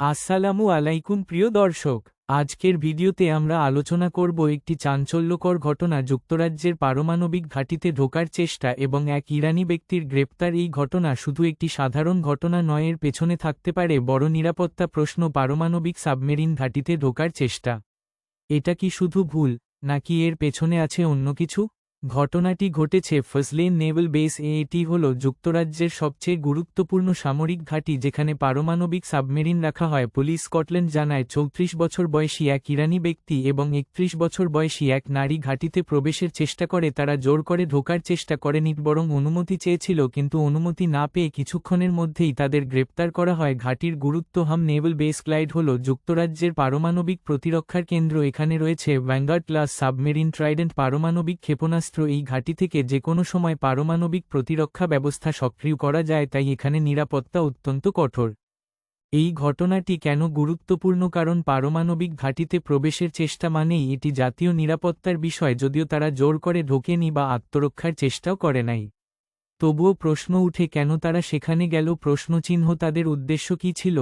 আসসালামু আলাইকুম প্রিয় দর্শক। আজকের ভিডিওতে আমরা আলোচনা করব একটি চাঞ্চল্যকর ঘটনা, যুক্তরাজ্যের পারমাণবিক ঘাঁটিতে ঢোকার চেষ্টা এবং এক ইরানি ব্যক্তির গ্রেপ্তার। এই ঘটনা শুধু একটি সাধারণ ঘটনা নয়, এর পেছনে থাকতে পারে বড় নিরাপত্তা প্রশ্ন। পারমাণবিক সাবমেরিন ঘাঁটিতে ঢোকার চেষ্টা, এটা কি শুধু ভুল, নাকি এর পেছনে আছে অন্য কিছু? ঘটনাটি ঘটেছে ফজলেন নেভাল বেস এ। এটি হল যুক্তরাজ্যের সবচেয়ে গুরুত্বপূর্ণ সামরিক ঘাঁটি যেখানে পারমাণবিক সাবমেরিন রাখা হয়। পুলিশ স্কটল্যান্ড জানায় 34 বছর বয়সী এক ইরানি ব্যক্তি এবং 31 বছর বয়সী এক নারী ঘাঁটিতে প্রবেশের চেষ্টা করে। তারা জোর করে ঢোকার চেষ্টা করেনি, বরং অনুমতি চেয়েছিল, কিন্তু অনুমতি না পেয়ে কিছুক্ষণের মধ্যেই তাদের গ্রেপ্তার করা হয়। ঘাঁটির গুরুত্ব। হাম নেভাল বেস ক্লাইড হল যুক্তরাজ্যের পারমাণবিক প্রতিরক্ষার কেন্দ্র। এখানে রয়েছে ভ্যানগার্ড ক্লাস সাবমেরিন, ট্রাইডেন্ট পারমাণবিক ক্ষেপণাস্ত্র। এই ঘাঁটি থেকে যে কোনো সময় পারমাণবিক প্রতিরক্ষা ব্যবস্থা সক্রিয় করা যায়, তাই এখানে নিরাপত্তা অত্যন্ত কঠোর। এই ঘটনাটি কেন গুরুত্বপূর্ণ? কারণ পারমাণবিক ঘাঁটিতে প্রবেশের চেষ্টা মানেই এটি জাতীয় নিরাপত্তার বিষয়। যদিও তারা জোর করে ঢোকেনি বা আত্মরক্ষার চেষ্টাও করে নাই, তবুও প্রশ্ন উঠে কেন তারা সেখানে গেল। প্রশ্নচিহ্ন, তাদের উদ্দেশ্য কী ছিল?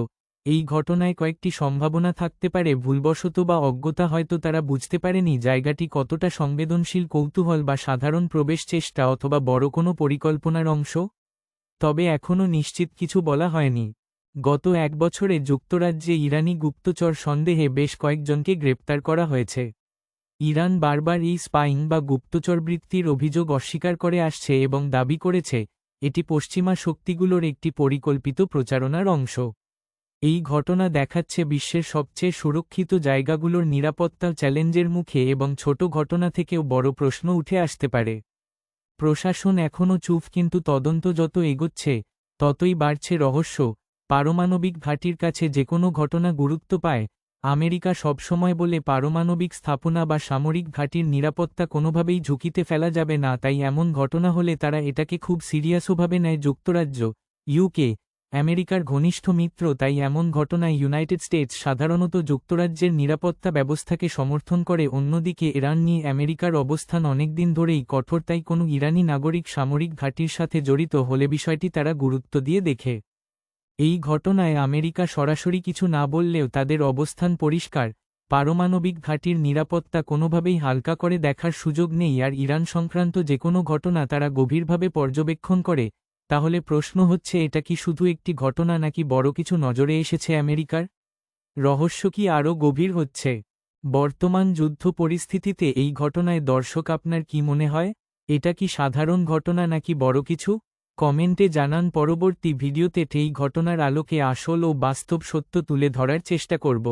এই ঘটনায় কয়েকটি সম্ভাবনা থাকতে পারে। ভুলবশত বা অজ্ঞতা, হয়তো তারা বুঝতে পারেনি জায়গাটি কতটা সংবেদনশীল, কৌতূহল বা সাধারণ প্রবেশ চেষ্টা, অথবা বড় কোনো পরিকল্পনার অংশ। তবে এখনও নিশ্চিত কিছু বলা হয়নি। গত এক বছরে যুক্তরাজ্যে ইরানি গুপ্তচর সন্দেহে বেশ কয়েকজনকে গ্রেপ্তার করা হয়েছে। ইরান বারবার এই স্পাইং বা গুপ্তচরবৃত্তির অভিযোগ অস্বীকার করে আসছে এবং দাবি করেছে এটি পশ্চিমা শক্তিগুলোর একটি পরিকল্পিত প্রচারণার অংশ। এই ঘটনা দেখাচ্ছে বিশ্বের সবচেয়ে সুরক্ষিত জায়গাগুলোর নিরাপত্তা চ্যালেঞ্জের মুখে, এবং ছোট ঘটনা থেকেও বড় প্রশ্ন উঠে আসতে পারে। প্রশাসন এখনও চুপ, কিন্তু তদন্ত যত এগোচ্ছে ততই বাড়ছে রহস্য। পারমাণবিক ঘাঁটির কাছে যে কোনো ঘটনা গুরুত্ব পায়। আমেরিকা সবসময় বলে পারমাণবিক স্থাপনা বা সামরিক ঘাঁটির নিরাপত্তা কোনোভাবেই ঝুঁকিতে ফেলা যাবে না, তাই এমন ঘটনা হলে তারা এটাকে খুব সিরিয়াসভাবে নেয়। যুক্তরাজ্য, ইউকে, আমেরিকার ঘনিষ্ঠ মিত্র, তাই এমন ঘটনায় ইউনাইটেড স্টেটস সাধারণত যুক্তরাজ্যের নিরাপত্তা ব্যবস্থাকে সমর্থন করে। অন্যদিকে ইরান নিয়ে আমেরিকার অবস্থান অনেকদিন ধরেই কঠোর, তাই কোনো ইরানি নাগরিক সামরিক ঘাঁটির সাথে জড়িত হলে বিষয়টি তারা গুরুত্ব দিয়ে দেখে। এই ঘটনায় আমেরিকা সরাসরি কিছু না বললেও তাদের অবস্থান পরিষ্কার। পারমাণবিক ঘাঁটির নিরাপত্তা কোনোভাবেই হালকা করে দেখার সুযোগ নেই, আর ইরান সংক্রান্ত যে কোনো ঘটনা তারা গভীরভাবে পর্যবেক্ষণ করে। তাহলে প্রশ্ন হচ্ছে, এটা কি শুধু একটি ঘটনা, নাকি বড় কিছু নজরে এসেছে আমেরিকার? রহস্য কি আরও গভীর হচ্ছে? বর্তমান যুদ্ধ পরিস্থিতিতে এই ঘটনায় দর্শক আপনার কি মনে হয়? এটা কি সাধারণ ঘটনা নাকি বড় কিছু? কমেন্টে জানান। পরবর্তী ভিডিওতে এই ঘটনার আলোকে আসল ও বাস্তব সত্য তুলে ধরার চেষ্টা করব।